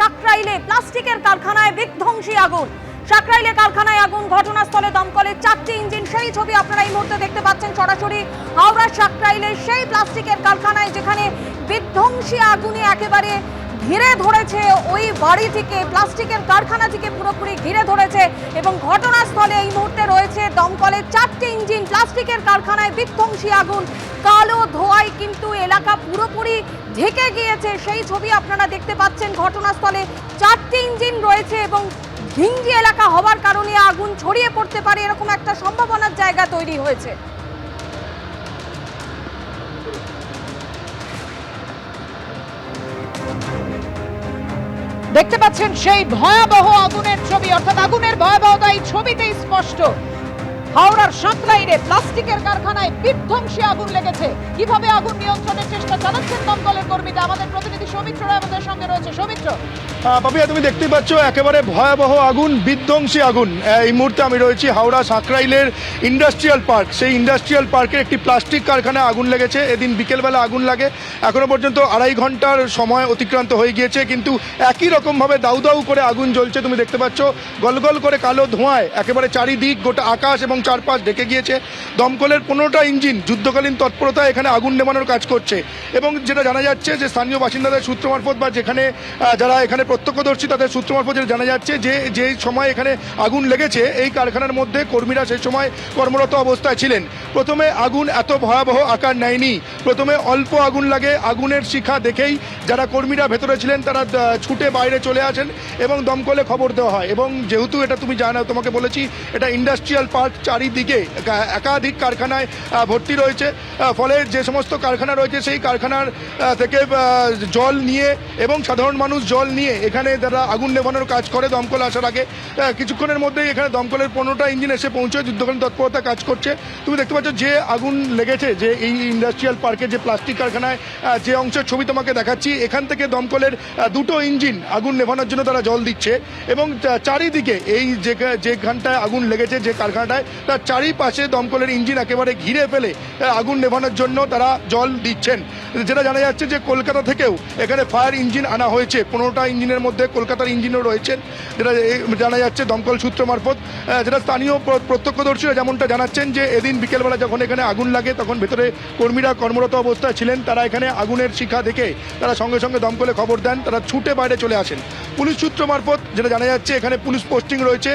সাকরাইলে প্লাস্টিকের কারখানায় বিধ্বংসী আগুন। সাকরাইলে কারখানায় আগুন, ঘটনাস্থলে দমকলের 4টি ইঞ্জিন। সেই ছবি আপনারা এই মুহূর্তে দেখতে পাচ্ছেন সরাসরি হাওড়া সাকরাইলে সেই প্লাস্টিকের কারখানায়, যেখানে বিধ্বংসী আগুনে একেবারে ঘিরে ধরেছে ওই বাড়িটিকে, প্লাস্টিকের কারখানাটিকে পুরোপুরি ঘিরে ধরেছে। এবং ঘটনাস্থলে এই মুহূর্তে রয়েছে দমকলের 4টি ইঞ্জিন। প্লাস্টিকের কারখানায় বিধ্বংসী আগুন, কালো ধোঁয়ায় কিন্তু এলাকা পুরোপুরি ঢেকে গিয়েছে। সেই ছবি আপনারা দেখতে পাচ্ছেন। ঘটনাস্থলে 4টি ইঞ্জিন রয়েছে এবং ঘিঞ্জি এলাকা হওয়ার কারণে আগুন ছড়িয়ে পড়তে পারে এরকম একটা সম্ভাবনার জায়গা তৈরি হয়েছে। দেখতে পাচ্ছেন সেই ভয়াবহ আগুনের ছবি, অর্থাৎ আগুনের ভয়াবহতা এই ছবিতেই স্পষ্ট। হাওড়ার সাকরাইলে প্লাস্টিকের কারখানায় বিধ্বংসী আগুন লেগেছে। কিভাবে আগুন নিয়ন্ত্রণের চেষ্টা চালাচ্ছেন দমকলের কর্মীরা, আমাদের প্রতিনিধি সৌমিত্র রায় আমাদের সঙ্গে রয়েছে। সৌমিত্র, পাপিয়া, তুমি দেখতেই পাচ্ছ একেবারে ভয়াবহ আগুন, বিধ্বংসী আগুন। এই মুহূর্তে আমি রয়েছি হাওড়া সাকরাইলের ইন্ডাস্ট্রিয়াল পার্ক। সেই ইন্ডাস্ট্রিয়াল পার্কের একটি প্লাস্টিক কারখানায় আগুন লেগেছে। এদিন বিকেলবেলা আগুন লাগে। এখনো পর্যন্ত 2.5 ঘন্টার সময় অতিক্রান্ত হয়ে গিয়েছে, কিন্তু একই রকমভাবে দাউ দাউ করে আগুন জ্বলছে। তুমি দেখতে পাচ্ছ গলগল করে কালো ধোঁয়ায় একেবারে চারিদিক, গোটা আকাশ এবং চারপাশ ঢেকে গিয়েছে। দমকলের 15টা ইঞ্জিন যুদ্ধকালীন তৎপরতায় এখানে আগুন নেভানোর কাজ করছে। এবং যেটা জানা যাচ্ছে যে স্থানীয় বাসিন্দাদের সূত্র মারফত বা যেখানে যারা এখানে প্রত্যক্ষদর্শী তাদের সূত্র মারফত যেটা জানা যাচ্ছে যে সময় এখানে আগুন লেগেছে এই কারখানার মধ্যে কর্মীরা সেই সময় কর্মরত অবস্থায় ছিলেন। প্রথমে আগুন এত ভয়াবহ আকার নেয়নি। প্রথমে অল্প আগুন লাগে। আগুনের শিখা দেখেই যারা কর্মীরা ভেতরে ছিলেন তারা ছুটে বাইরে চলে আসেন এবং দমকলে খবর দেওয়া হয়। এবং যেহেতু এটা তুমি জানো, তোমাকে বলেছি এটা ইন্ডাস্ট্রিয়াল পার্ক, চারিদিকে একাধিক কারখানায় ভর্তি রয়েছে। ফলে যে সমস্ত কারখানা রয়েছে সেই কারখানার থেকে জল নিয়ে এবং সাধারণ মানুষ জল নিয়ে এখানে যারা আগুন নেভানোর কাজ করে দমকল আসার আগে কিছুক্ষণের মধ্যেই এখানে দমকলের 15টা ইঞ্জিন এসে পৌঁছে যুদ্ধকালীন তৎপরতা কাজ করছে। তুমি দেখতে পাচ্ছ যে আগুন লেগেছে, যে এই ইন্ডাস্ট্রিয়াল পার্কে যে প্লাস্টিক কারখানায় যে অংশের ছবি তোমাকে দেখাচ্ছি, এখান থেকে দমকলের 2টো ইঞ্জিন আগুন নেভানোর জন্য তারা জল দিচ্ছে। এবং চারিদিকে এই যেখানটায় আগুন লেগেছে, যে কারখানাটায়, তার চারিপাশে দমকলের ইঞ্জিন একেবারে ঘিরে ফেলে আগুন নেভানোর জন্য তারা জল দিচ্ছেন। যেটা জানা যাচ্ছে যে কলকাতা থেকেও এখানে ফায়ার ইঞ্জিন আনা হয়েছে। 15টা ইঞ্জিনের মধ্যে কলকাতার ইঞ্জিনও রয়েছেন, যেটা জানা যাচ্ছে দমকল সূত্র মারফত। যেটা স্থানীয় প্রত্যক্ষদর্শীরা যেমনটা জানাচ্ছেন যে এদিন বিকেলবেলা যখন এখানে আগুন লাগে তখন ভেতরে কর্মীরা কর্মরত অবস্থায় ছিলেন। তারা এখানে আগুনের শিখা দেখে তারা সঙ্গে সঙ্গে দমকলে খবর দেন, তারা ছুটে বাইরে চলে আসেন। পুলিশ সূত্র মারফত যেটা জানা যাচ্ছে এখানে পুলিশ পোস্টিং রয়েছে,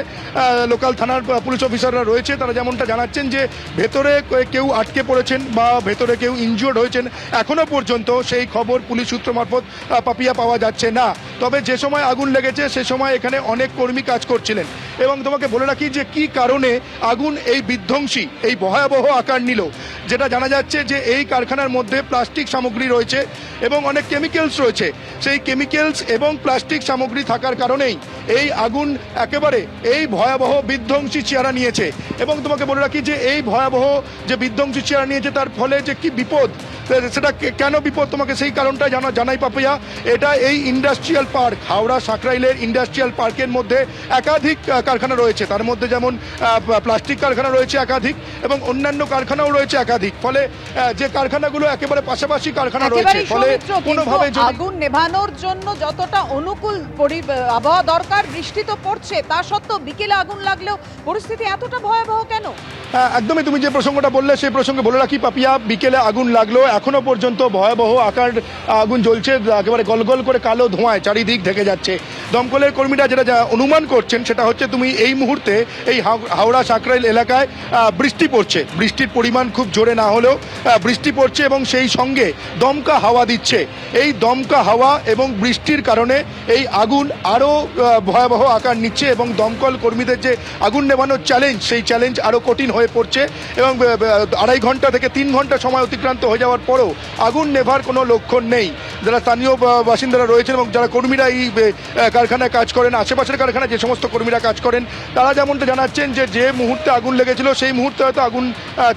লোকাল থানার পুলিশ অফিসাররা রয়েছে। তারা যেমনটা জানাচ্ছেন যে ভেতরে কেউ আটকে পড়েছেন বা ভেতরে কেউ ইনজিওর্ড হয়েছেন এখনো পর্যন্ত সেই খবর পুলিশ সূত্র মারফত পাপিয়া পাওয়া যাচ্ছে না। তবে যে সময় আগুন লেগেছে সে সময় এখানে অনেক কর্মী কাজ করছিলেন। এবং তোমাকে বলে রাখি যে কি কারণে আগুন এই বিধ্বংসী, এই ভয়াবহ আকার নিল। যেটা জানা যাচ্ছে যে এই কারখানার মধ্যে প্লাস্টিক সামগ্রী রয়েছে এবং অনেক কেমিক্যালস রয়েছে। সেই কেমিক্যালস এবং প্লাস্টিক সামগ্রী থাকার কারণেই এই আগুন একেবারে এই ভয়াবহ বিধ্বংসী চেহারা নিয়েছে। এবং তোমাকে বলে রাখি যে এই ভয়াবহ যে বিধ্বংসী চেহারা নিয়েছে তার ফলে যে কি বিপদ, সেটা কেন বিপদ তোমাকে সেই কারণটা জানাই পাপিয়া। এটা এই ইন্ডাস্ট্রিয়াল পার্ক, হাওড়া সাকরাইলের ইন্ডাস্ট্রিয়াল পার্কের মধ্যে একাধিক কারখানা রয়েছে। তার মধ্যে যেমন প্লাস্টিক কারখানা রয়েছে একাধিক এবং অন্যান্য কারখানাও রয়েছে একাধিক। ফলে যে কারখানাগুলো একেবারে পাশাপাশি কারখানা রয়েছে, ফলে কোনোভাবে আগুন নেভানোর জন্য যতটা অনুকূল আবহাওয়া দরকার, বৃষ্টি তো পড়ছে, তা সত্ত্বেও বিকেলে আগুন লাগলেও পরিস্থিতি এতটা ভয়াবহ কেন? একদমই তুমি যে প্রসঙ্গটা বললে সেই প্রসঙ্গে বলে রাখি পাপিয়া, বিকেলে আগুন লাগলো, এখনো পর্যন্ত ভয়াবহ আকার আগুন জ্বলছে। একেবারে গলগল করে কালো ধোঁয়ায় চারিদিক ঢেকে যাচ্ছে। দমকলের কর্মীরা যেটা অনুমান করছেন সেটা হচ্ছে তুমি এই মুহূর্তে এই হাওড়া সাকরাইল এলাকায় বৃষ্টি পড়ছে। বৃষ্টির পরিমাণ খুব জোরে না হলেও বৃষ্টি পড়ছে এবং সেই সঙ্গে দমকা হাওয়া দিচ্ছে। এই দমকা হাওয়া এবং বৃষ্টির কারণে এই আগুন আরও ভয়াবহ আকার নিচ্ছে এবং দমকল কর্মীদের যে আগুন নেভানোর চ্যালেঞ্জ, সেই চ্যালেঞ্জ আরও কঠিন হয়ে পড়ছে। এবং 2.5 ঘন্টা থেকে 3 ঘন্টা সময় অতিক্রান্ত হয়ে যাওয়ার পরও আগুন নেভার কোনো লক্ষণ নেই। যারা স্থানীয় বাসিন্দারা রয়েছেন এবং যারা কর্মীরা এই কারখানায় কাজ করেন, আশেপাশের কারখানায় যে সমস্ত কর্মীরা কাজ করেন, তারা যেমনটা জানাচ্ছেন যে মুহূর্তে আগুন লেগেছিল সেই মুহূর্তে হয়তো আগুন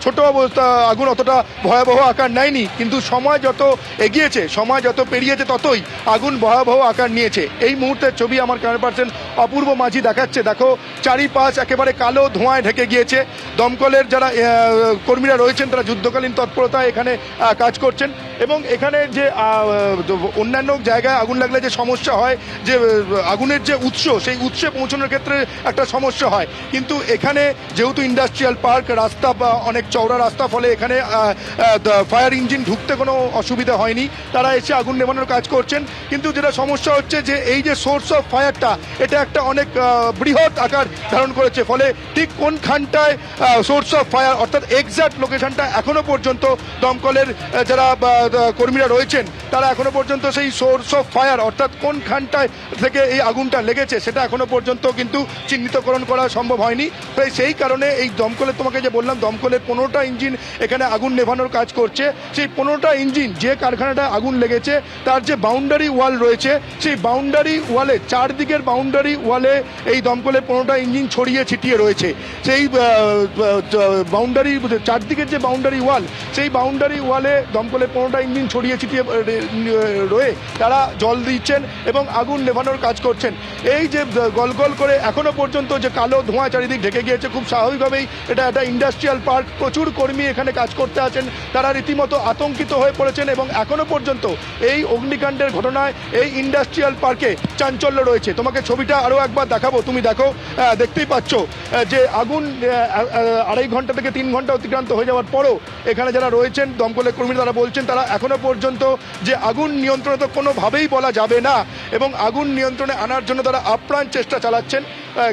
ছোট অবস্থা, আগুন অতটা ভয়াবহ আকার নেয়নি, কিন্তু সময় যত এগিয়েছে, সময় যত পেরিয়েছে ততই আগুন ভয়াবহ আকার নিয়েছে। এই মুহূর্তের ছবি আমার ক্যামেরা পার্সন অপূর্ব মাঝি দেখাচ্ছে। দেখো চারিপাশ একেবারে কালো ধোঁয়ায় ঢেকে গিয়েছে। দমকলের যারা কর্মীরা রয়েছেন তারা যুদ্ধকালীন তৎপরতায় এখানে কাজ করছেন এবং এখানে যে অন্যান্য জায়গায় আগুন লাগলে যে সমস্যা হয়, যে আগুনের যে উৎস সেই উৎসে পৌঁছানোর ক্ষেত্রে একটা সমস্যা হয়, কিন্তু এখানে যেহেতু ইন্ডাস্ট্রিয়াল পার্ক, রাস্তা বা অনেক চওড়া রাস্তা, ফলে এখানে ফায়ার ইঞ্জিন ঢুকতে কোনো অসুবিধা হয়নি। তারা এসে আগুন নেভানোর কাজ করছেন। কিন্তু যেটা সমস্যা হচ্ছে যে এই যে সোর্স অফ ফায়ারটা, এটা একটা অনেক বৃহৎ আকার ধারণ করেছে, ফলে ঠিক কোনখানটায় সোর্স অফ ফায়ার অর্থাৎ এক্সাক্ট লোকেশনটা এখনো পর্যন্ত দমকলের যারা কর্মীরা রয়েছেন তারা এখনো পর্যন্ত সেই সোর্স অফ ফায়ার অর্থাৎ কোনখানটায় থেকে এই আগুনটা লেগেছে সেটা এখনো পর্যন্ত কিন্তু চিহ্নিতকরণ করা সম্ভব হয়নি। তাই সেই কারণে এই দমকলের, তোমাকে যে বললাম দমকলের 15টা ইঞ্জিন এখানে আগুন নেভানোর কাজ করছে। সেই 15টা ইঞ্জিন যে কারখানাটায় আগুন লেগেছে তার যে বাউন্ডারি ওয়াল রয়েছে, সেই বাউন্ডারি ওয়ালে, চারদিকের বাউন্ডারি ওয়ালে এই দমকলের 15টা ইঞ্জিন ছড়িয়ে ছিটিয়ে রয়েছে। সেই বাউন্ডারি, চারদিকের যে বাউন্ডারি ওয়াল, সেই বাউন্ডারি ওয়ালে দমকলের 15টা ইঞ্জিন ছড়িয়ে ছিটিয়ে রয়ে তারা জল দিচ্ছেন এবং আগুন নেভানোর কাজ করছেন। এই যে গলগল করে এখনো পর্যন্ত যে কালো ধোঁয়া চারিদিক ঢেকে গিয়েছে, খুব স্বাভাবিকভাবেই এটা একটা ইন্ডাস্ট্রিয়াল পার্ক, প্রচুর কর্মী এখানে কাজ করতে আছেন, তারা রীতিমতো আতঙ্কিত হয়ে পড়েছেন এবং এখনো পর্যন্ত এই অগ্নিকাণ্ডের ঘটনায় এই ইন্ডাস্ট্রিয়াল পার্কে চাঞ্চল্য রয়েছে। তোমাকে ছবিটা আরও একবার দেখাবো, তুমি দেখো, দেখতেই পাচ্ছ যে আগুন 2.5 ঘন্টা থেকে 3 ঘন্টা অতিক্রান্ত হয়ে যাওয়ার পরও এখানে যারা রয়েছেন দমকলের কর্মীরা তারা বলছেন তারা এখনো পর্যন্ত যে আগুন নিয়ন্ত্রণে তো কোনোভাবেই বলা যাবে না এবং আগুন নিয়ন্ত্রণে আনার জন্য তারা আপ্রাণ চেষ্টা চালাচ্ছেন।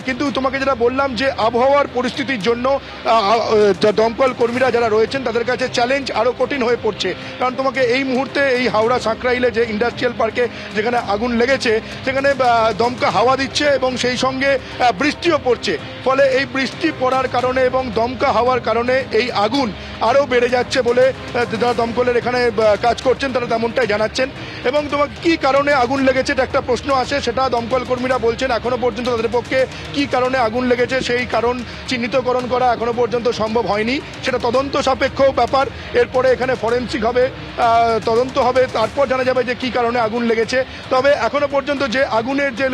কিন্তু তোমাকে যেটা বললাম যে আবহাওয়ার পরিস্থিতির জন্য দমকল কর্মীরা যারা রয়েছেন তাদের কাছে চ্যালেঞ্জ আরও কঠিন হয়ে পড়ছে। কারণ তোমাকে এই মুহূর্তে এই হাওড়া সাঁকরাইলে যে ইন্ডাস্ট্রিয়াল পার্কে যেখানে আগুন লেগেছে সেখানে দমকা হাওয়া দিচ্ছে এবং সেই সঙ্গে বৃষ্টিও পড়ছে, ফলে এই বৃষ্টি পড়ার কারণে এবং দমকা হাওয়ার কারণে এই আগুন আরও বেড়ে যাচ্ছে বলে যারা দমকলের এখানে কাজ করছেন তারা তেমনটাই জানাচ্ছেন। এবং তোমাকে কী কারণে আগুন লেগেছে এটা একটা প্রশ্ন আসে, সেটা দমকল কর্মীরা বলছেন এখনও পর্যন্ত তাদের পক্ষে কী কারণে আগুন লেগেছে সেই কারণ চিহ্নিতকরণ করা এখনও পর্যন্ত সম্ভব হয়নি। সেটা তদন্ত সাপেক্ষ ব্যাপার, এরপরে এখানে ফরেন্সিক হবে, তদন্ত হবে, তারপর জানা যাবে যে কী কারণে আগুন লেগেছে। তবে এখনও পর্যন্ত যে আগুনের যে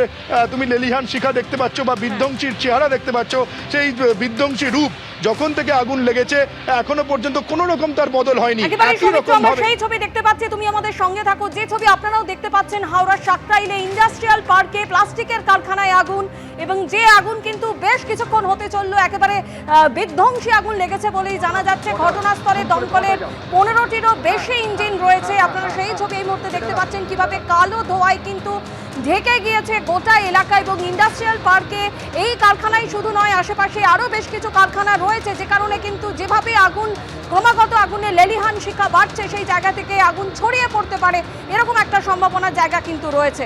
তুমি লেলিহান শিখা দেখতে পাচ্ছ বা বিধ্বংসীর চেহারা দেখতে পাচ্ছ, সেই বিধ্বংসী রূপ যখন থেকে আগুন লেগেছে এখনো পর্যন্ত কোনো রকম তার বদল হয়নি। আমরা সেই ছবি দেখতে পাচ্ছি, তুমি আমাদের সঙ্গে থাকো। যে ছবি আপনারাও দেখতে পাচ্ছেন, হাওড়া সাঁকরাইলে ইন্ডাস্ট্রিয়াল পার্কে প্লাস্টিকের কারখানায় আগুন, এবং যে আগুন কিন্তু বেশ কিছুক্ষণ হতে চললো, একেবারে বিধ্বংসী আগুন লেগেছে বলেই জানা যাচ্ছে। ঘটনাস্থলে দমকলের 15টিরও বেশি ইঞ্জিন রয়েছে। আপনারা সেই ছবি এই মুহূর্তে দেখতে পাচ্ছেন কিভাবে কালো ধোঁয়ায় কিন্তু ঢেকে গিয়েছে গোটা এলাকা। এবং ইন্ডাস্ট্রিয়াল পার্কে এই কারখানায় শুধু নয়, আশেপাশে আরও বেশ কিছু কারখানা রয়েছে, যে কারণে কিন্তু যেভাবে আগুন ক্রমাগত আগুনের লেলিহান শিখা বাড়ছে, সেই জায়গা থেকে আগুন ছড়িয়ে পড়তে পারে এরকম একটা সম্ভাবনার জায়গা কিন্তু রয়েছে।